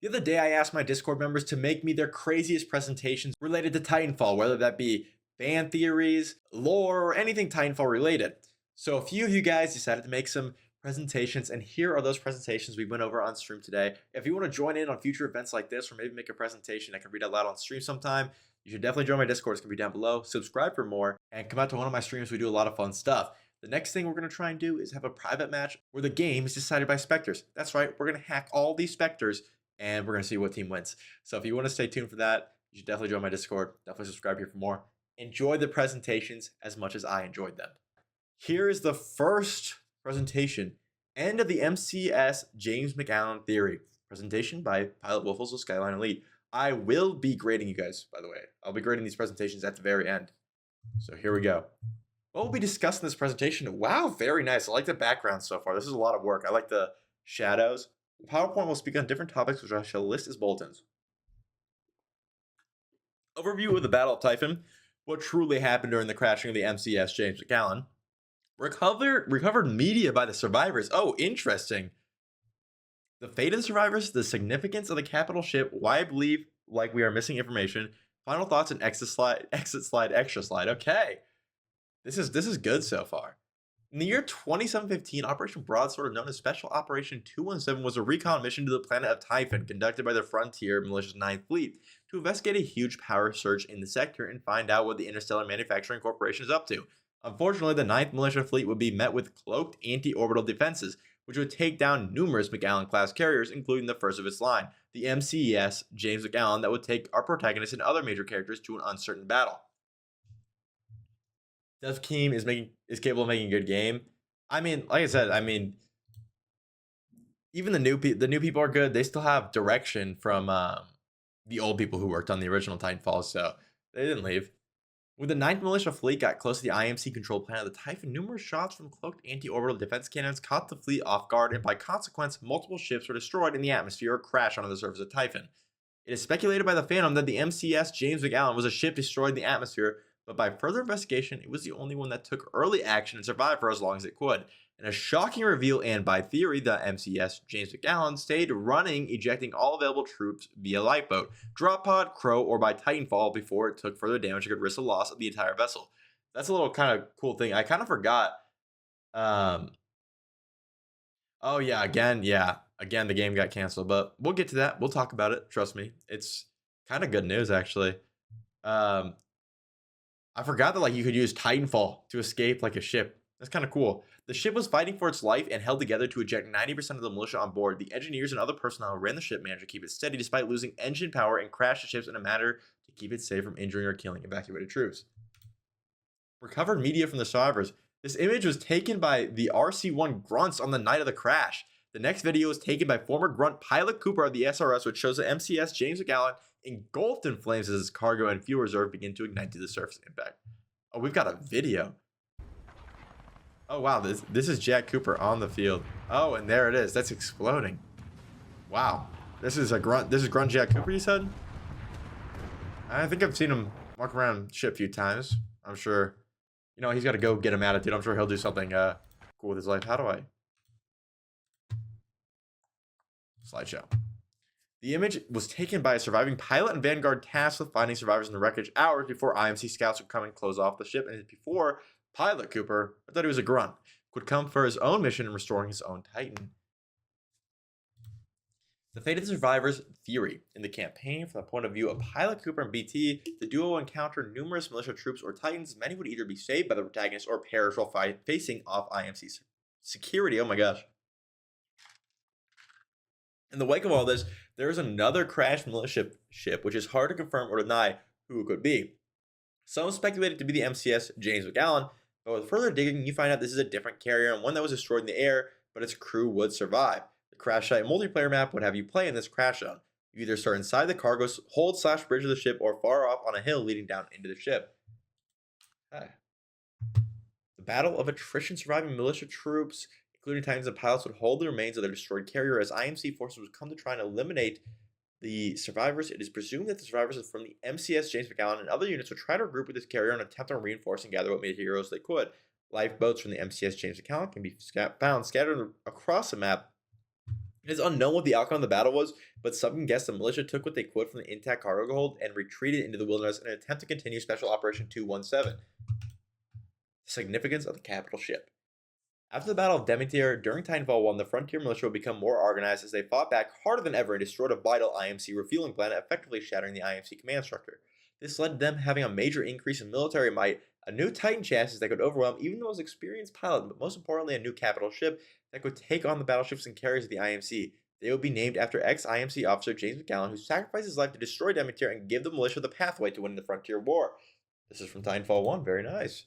The other day, I asked my Discord members to make me their craziest presentations related to Titanfall, whether that be fan theories, lore, or anything Titanfall related. So a few of you guys decided to make some presentations, and here are those presentations we went over on stream today. If you want to join in on future events like this, or maybe make a presentation I can read out loud on stream sometime, you should definitely join my Discord. It's going to be down below. Subscribe for more, and come out to one of my streams. We do a lot of fun stuff. The next thing we're going to try and do is have a private match where the game is decided by specters. That's right, we're going to hack all these specters and we're going to see what team wins. So if you want to stay tuned for that, you should definitely join my Discord. Definitely subscribe here for more. Enjoy the presentations as much as I enjoyed them. Here is the first presentation. End of the MCS James McAllen theory. Presentation by Pilot Wolfels with Skyline Elite. I will be grading you guys, by the way. I'll be grading these presentations at the very end. So here we go. What we'll be discussing in this presentation. Wow, very nice. I like the background so far. This is a lot of work. I like the shadows. The PowerPoint will speak on different topics, which I shall list as bulletins. Overview of the Battle of Typhon. What truly happened during the crashing of the MCS James McAllen. Recovered media by the survivors. Oh, interesting. The fate of the survivors, the significance of the capital ship, why I believe like we are missing information. Final thoughts and exit slide, extra slide. Okay. This is good so far. In the year 2715, Operation Broadsword, known as Special Operation 217, was a recon mission to the planet of Typhon conducted by the Frontier Militia's 9th Fleet to investigate a huge power surge in the sector and find out what the Interstellar Manufacturing Corporation is up to. Unfortunately, the 9th Militia Fleet would be met with cloaked anti-orbital defenses, which would take down numerous McAllen-class carriers, including the first of its line, the MCS James McAllen, that would take our protagonist and other major characters to an uncertain battle. Dev Keem is capable of making a good game. I mean, like I said, even the new people are good. They still have direction from the old people who worked on the original Titanfall, so they didn't leave. When the 9th Militia Fleet got close to the IMC controlled planet of the Typhon, numerous shots from cloaked anti-orbital defense cannons caught the fleet off guard, and by consequence, multiple ships were destroyed in the atmosphere or crashed onto the surface of Typhon. It is speculated by the Phantom that the MCS James McAllen was a ship destroyed in the atmosphere, but by further investigation, it was the only one that took early action and survived for as long as it could. In a shocking reveal, and by theory, the MCS James McAllen stayed running, ejecting all available troops via lifeboat, drop pod, crow, or by Titanfall before it took further damage and could risk the loss of the entire vessel. That's a little kind of cool thing. I kind of forgot. Oh yeah, again, the game got canceled, but we'll get to that. We'll talk about it. Trust me, it's kind of good news actually. I forgot that like you could use Titanfall to escape like a ship. That's kind of cool. The ship was fighting for its life and held together to eject 90% of the militia on board. The engineers and other personnel who ran the ship managed to keep it steady despite losing engine power and crash the ships in a manner to keep it safe from injuring or killing evacuated troops. Recovered media from the survivors. This image was taken by the RC-1 grunts on the night of the crash. The next video was taken by former grunt Pilot Cooper of the SRS, which shows the MCS James McAllen engulfed in flames as his cargo and fuel reserve begin to ignite to the surface impact. Oh, we've got a video. Oh wow, this is Jack Cooper on the field. Oh, and there it is. That's exploding. Wow. This is grunt Jack Cooper, you said? I think I've seen him walk around ship a few times. I'm sure, you know, he's got to go get him attitude. I'm sure he'll do something cool with his life. How do I? Slideshow. The image was taken by a surviving pilot and Vanguard tasked with finding survivors in the wreckage hours before IMC scouts would come and close off the ship, and before Pilot Cooper, I thought he was a grunt, would come for his own mission in restoring his own Titan. The fate of the survivors theory. In the campaign, from the point of view of Pilot Cooper and BT, the duo encountered numerous militia troops or Titans. Many would either be saved by the protagonist or perish while facing off IMC security. Oh my gosh. In the wake of all this, there is another crashed militia ship, which is hard to confirm or deny who it could be. Some speculated to be the MCS James McAllen, but with further digging, you find out this is a different carrier and one that was destroyed in the air, but its crew would survive. The crash site multiplayer map would have you play in this crash zone. You either start inside the cargo hold/bridge of the ship or far off on a hill leading down into the ship. Okay. The battle of attrition. Surviving militia troops, including Titans and pilots, would hold the remains of their destroyed carrier as IMC forces would come to try and eliminate the survivors. It is presumed that the survivors from the MCS James McAllen and other units would try to regroup with this carrier and attempt to reinforce and gather what materials they could. Lifeboats from the MCS James McAllen can be found scattered across the map It is unknown what the outcome of the battle was, but some guess the militia took what they could from the intact cargo hold and retreated into the wilderness in an attempt to continue Special Operation 217. The significance of the capital ship. After the Battle of Demeter, during Titanfall 1, the Frontier militia would become more organized as they fought back harder than ever and destroyed a vital IMC refueling planet, effectively shattering the IMC command structure. This led to them having a major increase in military might, a new Titan chassis that could overwhelm even the most experienced pilot, but most importantly, a new capital ship that could take on the battleships and carriers of the IMC. They would be named after ex-IMC officer James McAllen, who sacrificed his life to destroy Demeter and give the militia the pathway to win the Frontier War. This is from Titanfall 1, very nice.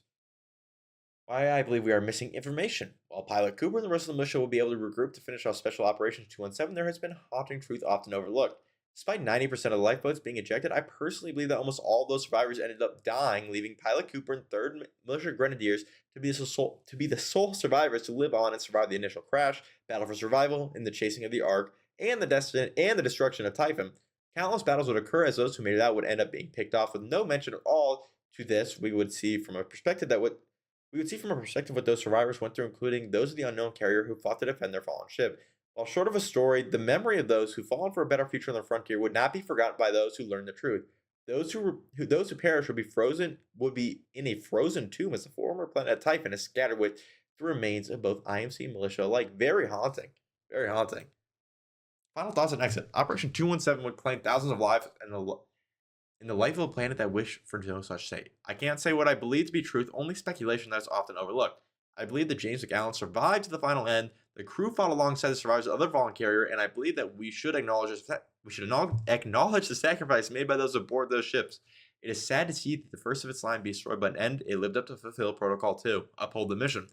Why I believe we are missing information. While Pilot Cooper and the rest of the militia will be able to regroup to finish off Special Operations 217, there has been haunting truth often overlooked. Despite 90% of the lifeboats being ejected, I personally believe that almost all of those survivors ended up dying, leaving Pilot Cooper and 3rd Militia Grenadiers to be the sole survivors to live on and survive the initial crash, battle for survival, in the chasing of the Ark, and the destruction of Typhon. Countless battles would occur as those who made it out would end up being picked off, with no mention at all to this. We would see from a perspective what those survivors went through, including those of the unknown carrier who fought to defend their fallen ship. While short of a story, the memory of those who fallen for a better future on the frontier would not be forgotten by those who learned the truth. Those who perish would be in a frozen tomb as the former planet Typhon is scattered with the remains of both IMC and militia alike. Very haunting. Very haunting. Final thoughts on exit. Operation 217 would claim thousands of lives in the life of a planet that wish for no such fate. I can't say what I believe to be truth, only speculation that is often overlooked. I believe that James McAllen survived to the final end. The crew fought alongside the survivors of the other fallen carrier, and I believe that we should acknowledge the sacrifice made by those aboard those ships. It is sad to see that the first of its line be destroyed, but in the end, it lived up to fulfill Protocol 2, uphold the mission.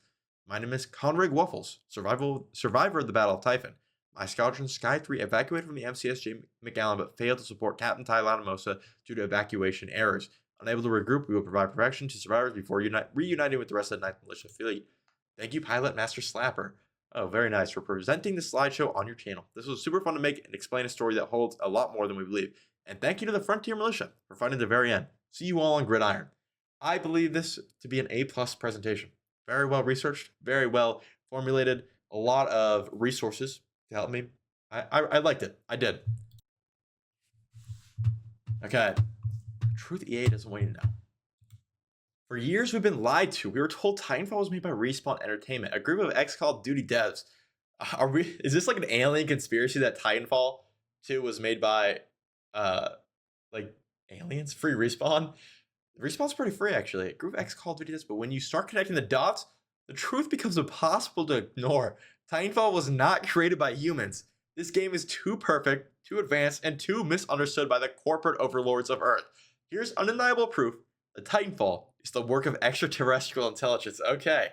My name is Conrig Waffles, survivor of the Battle of Typhon. My squadron Sky 3 evacuated from the MCS McAllen but failed to support Captain Ty Lanamosa due to evacuation errors. Unable to regroup, we will provide protection to survivors before reuniting with the rest of the 9th Militia Fleet. Thank you, Pilot Master Slapper. Oh, very nice, for presenting the slideshow on your channel. This was super fun to make and explain a story that holds a lot more than we believe. And thank you to the Frontier Militia for finding the very end. See you all on Gridiron. I believe this to be an A+ presentation. Very well researched, very well formulated, a lot of resources to help me. I liked it. I did. Okay. Truth EA doesn't want you to know. For years, we've been lied to. We were told Titanfall was made by Respawn Entertainment, a group of ex-Call of Duty devs. Is this like an alien conspiracy that Titanfall 2 was made by, like, aliens? Free Respawn? Respawn's pretty free, actually. A group of ex-Call of Duty devs, but when you start connecting the dots, the truth becomes impossible to ignore. Titanfall was not created by humans. This game is too perfect, too advanced, and too misunderstood by the corporate overlords of Earth. Here's undeniable proof that Titanfall is the work of extraterrestrial intelligence. Okay.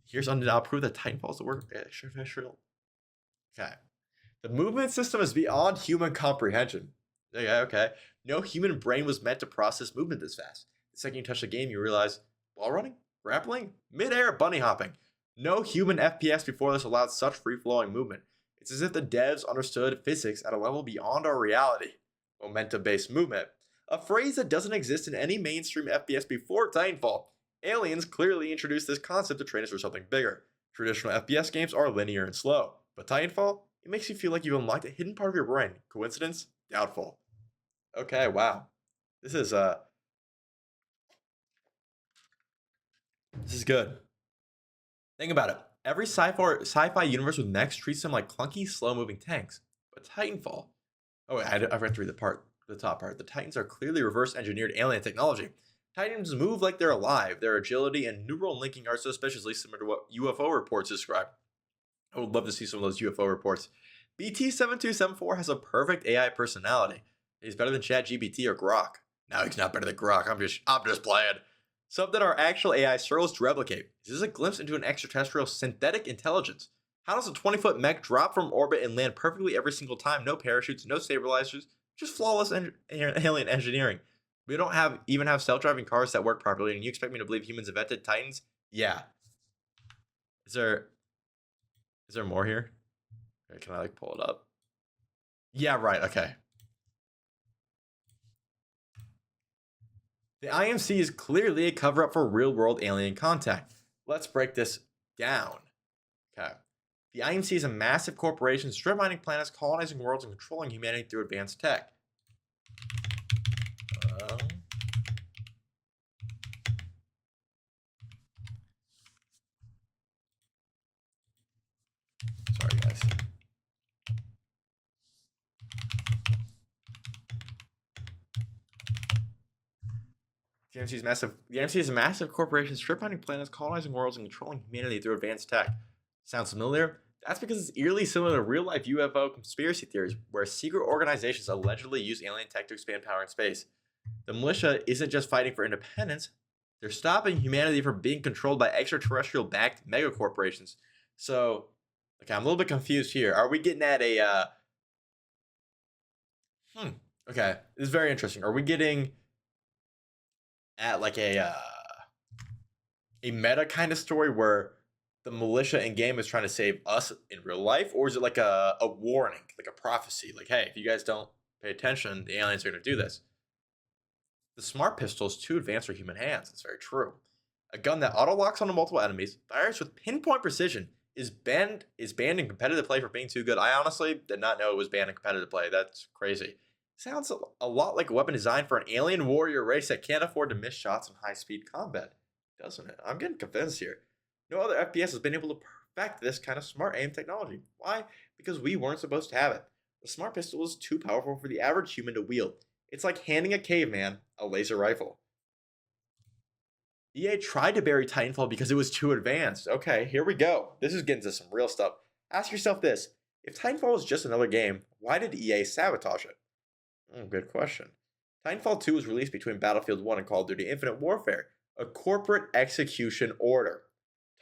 Here's undeniable proof that Titanfall is the work of extraterrestrial. Okay. The movement system is beyond human comprehension. Okay. No human brain was meant to process movement this fast. The second you touch the game, you realize wall running, grappling, mid-air bunny hopping. No human FPS before this allowed such free-flowing movement. It's as if the devs understood physics at a level beyond our reality. Momentum-based movement. A phrase that doesn't exist in any mainstream FPS before Titanfall. Aliens clearly introduced this concept to train us for something bigger. Traditional FPS games are linear and slow, but Titanfall, it makes you feel like you've unlocked a hidden part of your brain. Coincidence? Doubtful. Okay, wow. This is good. Think about it. Every sci-fi universe with mechs treats them like clunky, slow-moving tanks. But Titanfall... Oh, wait, I forgot to read the top part. The Titans are clearly reverse-engineered alien technology. Titans move like they're alive. Their agility and neural linking are suspiciously similar to what UFO reports describe. I would love to see some of those UFO reports. BT7274 has a perfect AI personality. He's better than ChatGPT or Grok. No, he's not better than Grok. I'm just playing. Something our actual AI struggles to replicate. This is a glimpse into an extraterrestrial synthetic intelligence. How does a 20-foot mech drop from orbit and land perfectly every single time? No parachutes, no stabilizers, just flawless alien engineering. We don't even have self-driving cars that work properly, and you expect me to believe humans invented Titans? Yeah. Is there more here? Okay, can I pull it up? Yeah, right. Okay. The IMC is clearly a cover-up for real-world alien contact. Let's break this down. Okay. The IMC is a massive corporation strip mining planets, colonizing worlds, and controlling humanity through advanced tech. Um, sorry, guys. The IMC is massive. The IMC is a massive corporation strip mining planets, colonizing worlds, and controlling humanity through advanced tech. Sounds familiar? That's because it's eerily similar to real-life UFO conspiracy theories, where secret organizations allegedly use alien tech to expand power in space. The militia isn't just fighting for independence; they're stopping humanity from being controlled by extraterrestrial-backed megacorporations. So, okay, I'm a little bit confused here. Are we getting at a? Okay, this is very interesting. Are we getting at like a meta kind of story where the militia in game is trying to save us in real life, or is it like a warning, like a prophecy, like, hey, if you guys don't pay attention, the aliens are going to do this? The smart pistol is too advanced for human hands. It's very true. A gun that auto locks onto multiple enemies, fires with pinpoint precision, is banned in competitive play for being too good. I honestly did not know it was banned in competitive play. That's crazy. Sounds a lot like a weapon designed for an alien warrior race that can't afford to miss shots in high speed combat, doesn't it? I'm getting convinced here. No other FPS has been able to perfect this kind of smart aim technology. Why? Because we weren't supposed to have it. The smart pistol is too powerful for the average human to wield. It's like handing a caveman a laser rifle. EA tried to bury Titanfall because it was too advanced. Okay, here we go. This is getting to some real stuff. Ask yourself this. If Titanfall was just another game, why did EA sabotage it? Good question. Titanfall 2 was released between Battlefield 1 and Call of Duty Infinite Warfare, a corporate execution order.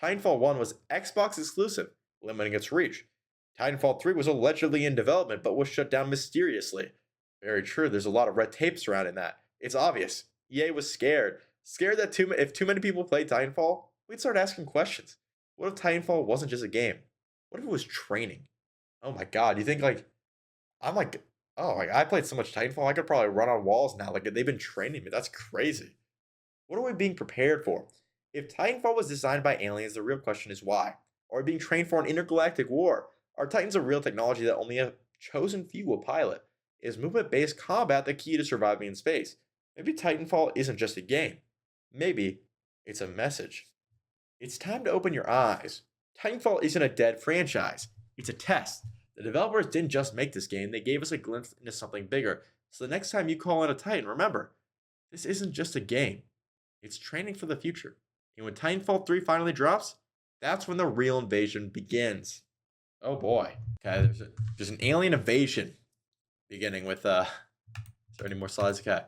Titanfall 1 was Xbox exclusive, limiting its reach. Titanfall 3 was allegedly in development but was shut down mysteriously. Very true, there's a lot of red tape surrounding that. It's obvious. EA was scared. Scared that if too many people played Titanfall, we'd start asking questions. What if Titanfall wasn't just a game? What if it was training? Oh my god, you think I'm like, oh, I played so much Titanfall, I could probably run on walls now. Like, they've been training me. That's crazy. What are we being prepared for? If Titanfall was designed by aliens, the real question is why? Are we being trained for an intergalactic war? Are Titans a real technology that only a chosen few will pilot? Is movement-based combat the key to surviving in space? Maybe Titanfall isn't just a game. Maybe it's a message. It's time to open your eyes. Titanfall isn't a dead franchise. It's a test. The developers didn't just make this game, they gave us a glimpse into something bigger. So the next time you call in a Titan, remember, this isn't just a game. It's training for the future. And when Titanfall 3 finally drops, that's when the real invasion begins. Oh boy. Okay, there's an alien invasion beginning with, is there any more slides? Okay.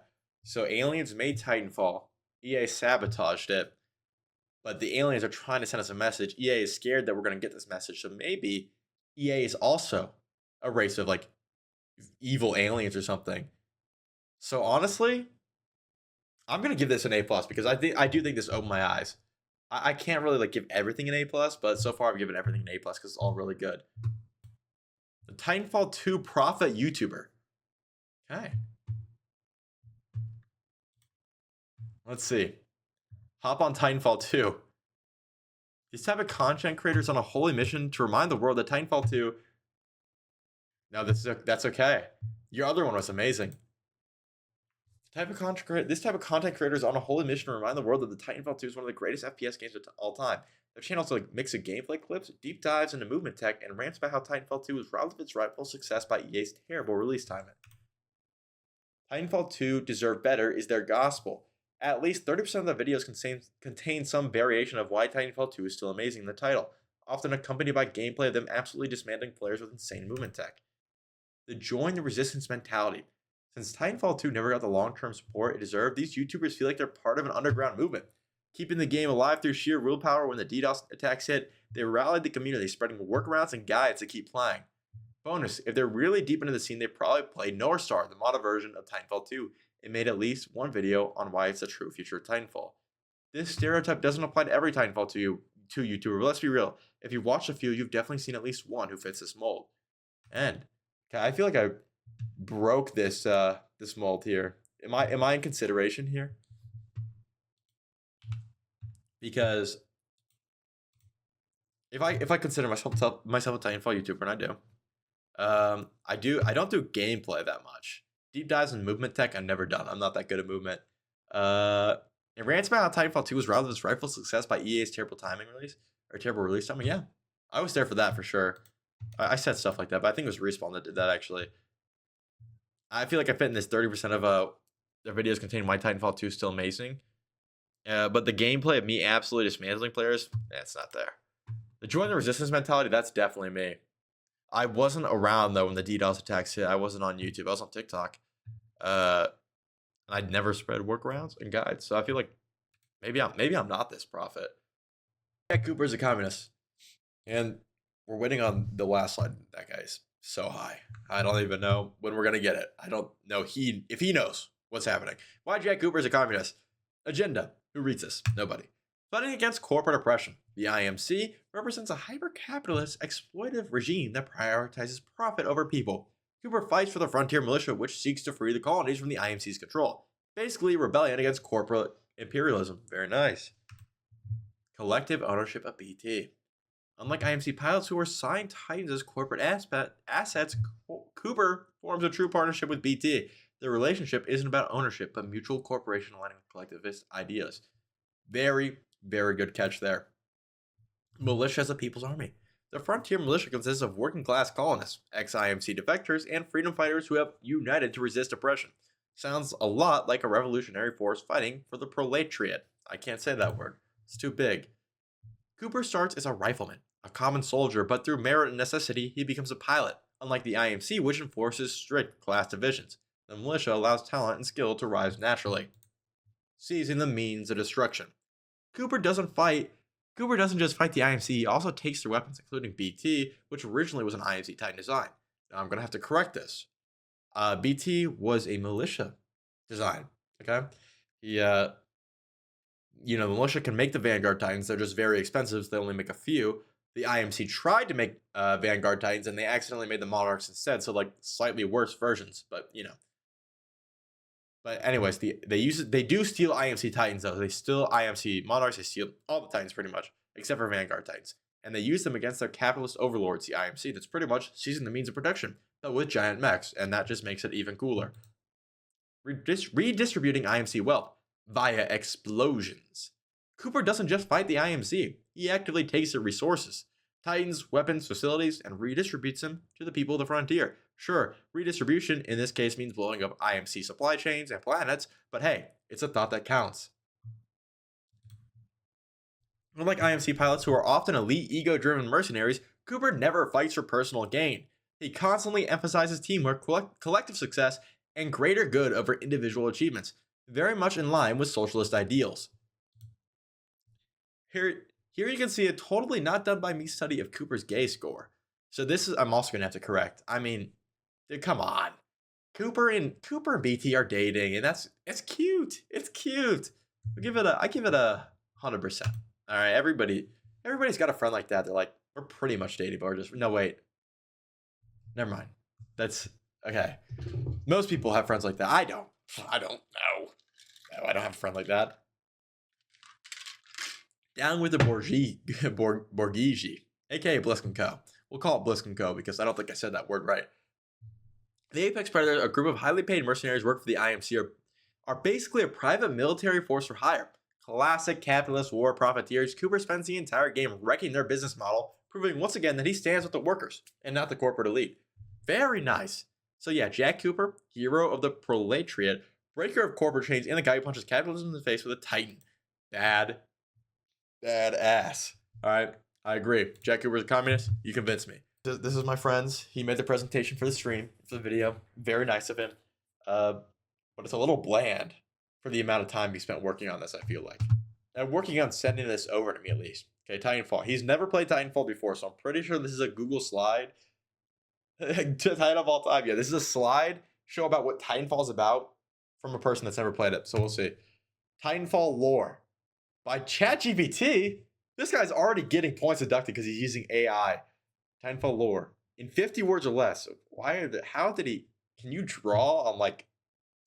So aliens made Titanfall. EA sabotaged it. But the aliens are trying to send us a message. EA is scared that we're going to get this message. So maybe EA is also a race of like evil aliens or something. So honestly, I'm gonna give this an A plus because I do think this opened my eyes. I can't really like give everything an A plus, but so far I've given everything an A plus because it's all really good. The Titanfall 2 Prophet YouTuber. Okay. Let's see. Hop on Titanfall 2. These type of content creators on a holy mission to remind the world that Titanfall 2. No, that's okay. Your other one was amazing. This type of content creators on a holy mission to remind the world that the Titanfall 2 is one of the greatest FPS games of all time. Their channels like mix of gameplay clips, deep dives into movement tech, and rants about how Titanfall 2 was robbed of its rightful success by EA's terrible release timing. Titanfall 2 Deserve Better is their gospel. At least 30% of the videos contain some variation of why Titanfall 2 is still amazing in the title, often accompanied by gameplay of them absolutely dismantling players with insane movement tech. The join the resistance mentality. Since Titanfall 2 never got the long-term support it deserved, these YouTubers feel like they're part of an underground movement. Keeping the game alive through sheer willpower when the DDoS attacks hit, they rallied the community, spreading workarounds and guides to keep playing. Bonus, if they're really deep into the scene, they probably played North Star, the modded version of Titanfall 2, and made at least one video on why it's the true future of Titanfall. This stereotype doesn't apply to every Titanfall 2 YouTuber, but let's be real. If you've watched a few, you've definitely seen at least one who fits this mold. And I feel like I broke this this mold here. Am I in consideration here? Because If I consider myself a Titanfall YouTuber, and I do, I don't do gameplay that much. Deep dives in movement tech, I've never done. I'm not that good at movement. Uh, it rants about how Titanfall 2 was rather this rightful success by EA's terrible timing release or terrible release timing. Yeah, I was there for that for sure. I said stuff like that, but I think it was Respawn that did that actually. I feel like I fit in this 30% of their videos containing why Titanfall 2 is still amazing. But the gameplay of me absolutely dismantling players, it's not there. The join the resistance mentality, that's definitely me. I wasn't around though when the DDoS attacks hit. I wasn't on YouTube. I was on TikTok. And I'd never spread workarounds and guides. So I feel like maybe I'm not this prophet. Yeah, Cooper's a communist. And we're waiting on the last slide. That guy's so high. I don't even know when we're gonna get it. I don't know if he knows what's happening. Why Jack Cooper's a communist? Agenda. Who reads this? Nobody. Fighting against corporate oppression. The IMC represents a hyper-capitalist, exploitative regime that prioritizes profit over people. Cooper fights for the frontier militia, which seeks to free the colonies from the IMC's control. Basically, rebellion against corporate imperialism. Very nice. Collective ownership of BT. Unlike IMC pilots who are signed Titans as corporate assets, Cooper forms a true partnership with BT. The relationship isn't about ownership, but mutual cooperation aligning with collectivist ideas. Very, very good catch there. Militia as a people's army. The frontier militia consists of working class colonists, ex-IMC defectors, and freedom fighters who have united to resist oppression. Sounds a lot like a revolutionary force fighting for the proletariat. I can't say that word. It's too big. Cooper starts as a rifleman, a common soldier, but through merit and necessity, he becomes a pilot, unlike the IMC, which enforces strict class divisions. The militia allows talent and skill to rise naturally. Seizing the means of destruction. Cooper doesn't just fight the IMC, he also takes their weapons, including BT, which originally was an IMC Titan design. Now I'm going to have to correct this. BT was a militia design, okay? The militia can make the Vanguard Titans, they're just very expensive, so they only make a few. The IMC tried to make Vanguard Titans, and they accidentally made the Monarchs instead, so like slightly worse versions, but you know. But anyways, they do steal IMC Titans though. They steal IMC Monarchs. They steal all the Titans pretty much, except for Vanguard Titans, and they use them against their capitalist overlords, the IMC. That's pretty much seizing the means of protection, but with giant mechs, and that just makes it even cooler. Redistributing IMC wealth via explosions. Cooper doesn't just fight the IMC; he actively takes their resources, Titans, weapons, facilities, and redistributes them to the people of the frontier. Sure, redistribution in this case means blowing up IMC supply chains and planets, but hey, it's a thought that counts. Unlike IMC pilots who are often elite, ego-driven mercenaries, Cooper never fights for personal gain. He constantly emphasizes teamwork, collective success, and greater good over individual achievements, very much in line with socialist ideals. Here you can see a totally not done by me study of Cooper's gay score. So I'm also going to have to correct. I mean, dude, come on. Cooper and BT are dating, and it's cute. It's cute. I give it a 100%. All right, everybody's got a friend like that. They're like, we're pretty much dating, but we're just no wait. Never mind. That's okay. Most people have friends like that. I don't. No, I don't have a friend like that. Down with the Borghese, aka Blisk & Co. We'll call it Blisk & Co. because I don't think I said that word right. The Apex Predators, a group of highly paid mercenaries work for the IMC, are basically a private military force for hire. Classic capitalist war profiteers. Cooper spends the entire game wrecking their business model, proving once again that he stands with the workers and not the corporate elite. Very nice. So yeah, Jack Cooper, hero of the proletariat, breaker of corporate chains, and the guy who punches capitalism in the face with a Titan. Bad ass. All right, I agree. Jack Cooper's a communist. You convinced me. This is my friends. He made the presentation for the stream, for the video. Very nice of him. But it's a little bland for the amount of time he spent working on this, I feel like. And working on sending this over to me, at least. Okay, Titanfall. He's never played Titanfall before, so I'm pretty sure this is a Google slide. To Titanfall time. Yeah, this is a slide show about what Titanfall is about from a person that's never played it. So we'll see. Titanfall lore. By ChatGPT, this guy's already getting points deducted because he's using AI. Titanfall lore in 50 words or less. How did he? Can you draw on like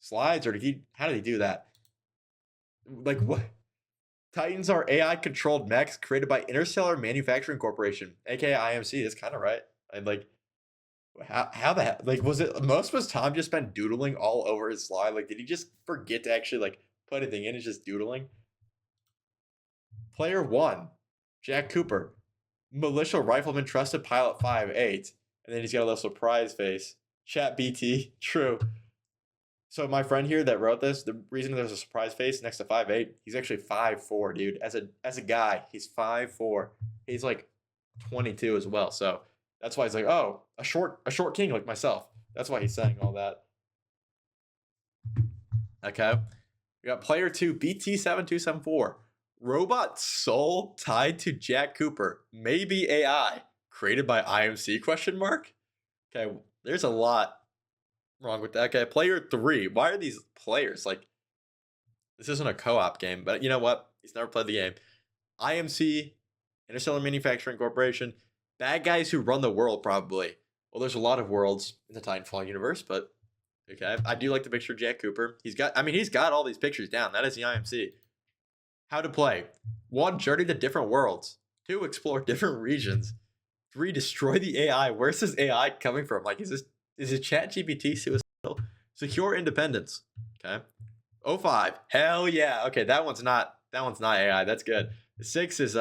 slides, or how did he do that? Like what? Titans are AI-controlled mechs created by Interstellar Manufacturing Corporation, aka IMC. That's kind of right. I like how the heck, like, was it most of his time just spent doodling all over his slide? Like, did he just forget to actually like put anything in? It's just doodling. Player 1, Jack Cooper, militia rifleman, trusted pilot 5'8", and then he's got a little surprise face. Chat BT, true. So my friend here that wrote this, the reason there's a surprise face next to 5'8", he's actually 5'4", dude. As a guy, he's 5'4". He's like 22 as well. So that's why he's like, oh, a short king like myself. That's why he's saying all that. Okay. We got player 2, BT7274. Robot soul tied to Jack Cooper. Maybe AI. Created by IMC, question mark? Okay, there's a lot wrong with that. Okay, player 3. Why are these players? Like, this isn't a co-op game, but you know what? He's never played the game. IMC, Interstellar Manufacturing Corporation. Bad guys who run the world, probably. Well, there's a lot of worlds in the Titanfall universe, but okay. I do like the picture of Jack Cooper. He's got all these pictures down. That is the IMC. How to play. 1, journey to different worlds. 2, explore different regions. 3, destroy the AI. Where's this AI coming from? Like, is it ChatGPT suicidal? Secure independence. Okay. 05. Hell yeah. Okay, that one's not AI. That's good. The 6 is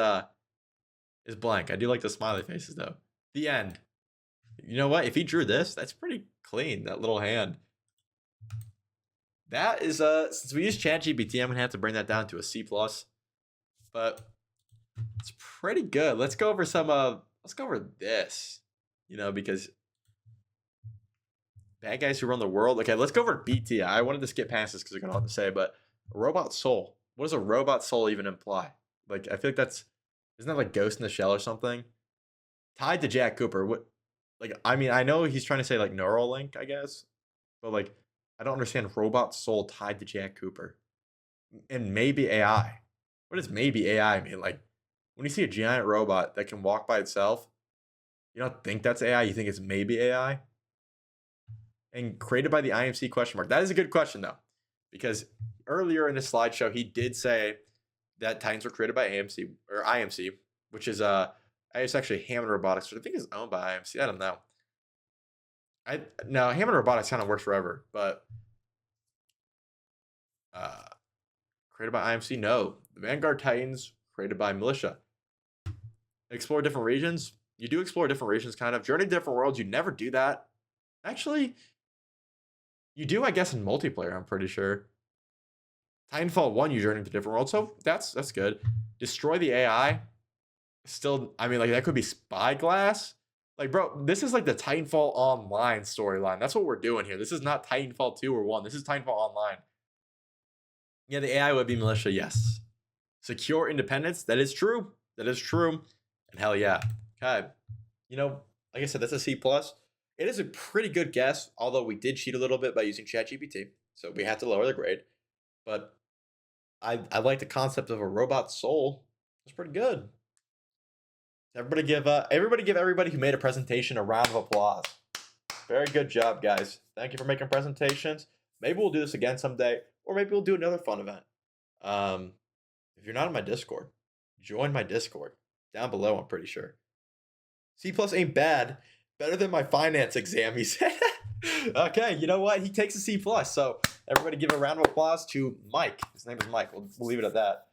blank. I do like the smiley faces though. The end. You know what? If he drew this, that's pretty clean. That little hand. That is since we use ChatGPT, I'm gonna have to bring that down to a C+. But it's pretty good. Let's go over some let's go over this. You know, because bad guys who run the world. Okay, let's go over BT. I wanted to skip past this because I got a lot to say, but a robot soul. What does a robot soul even imply? Like, I feel like isn't that like Ghost in the Shell or something? Tied to Jack Cooper. What? Like, I mean, I know he's trying to say like Neuralink, I guess, but like, I don't understand robot soul tied to Jack Cooper. And maybe AI. What does maybe AI mean? Like, when you see a giant robot that can walk by itself, you don't think that's AI. You think it's maybe AI. And created by the IMC question mark. That is a good question though, because earlier in the slideshow he did say that Titans were created by AMC or IMC, which is it's actually Hammond Robotics, which I think is owned by IMC. I don't know. No, Hammond Robotics kind of works forever, but created by IMC. No, the Vanguard Titans created by Militia. Explore different regions. You do explore different regions, kind of. Journey to different worlds. You never do that. Actually, you do, I guess, in multiplayer. I'm pretty sure. Titanfall 1, you journey to different worlds, so that's good. Destroy the AI. Still, I mean, like, that could be Spyglass. Like, bro, this is like the Titanfall Online storyline. That's what we're doing here. This is not Titanfall 2 or 1. This is Titanfall Online. Yeah, the AI would be Militia, yes. Secure independence. That is true. That is true. And hell yeah. Okay. You know, like I said, that's a C+. It is a pretty good guess, although we did cheat a little bit by using ChatGPT. So we had to lower the grade. But I like the concept of a robot soul. It's pretty good. Everybody give everybody who made a presentation a round of applause. Very good job, guys. Thank you for making presentations. Maybe we'll do this again someday, or maybe we'll do another fun event. If you're not in my Discord, join my Discord. Down below, I'm pretty sure. C+ ain't bad. Better than my finance exam, he said. Okay, you know what? He takes a C+. So everybody give a round of applause to Mike. His name is Mike. We'll leave it at that.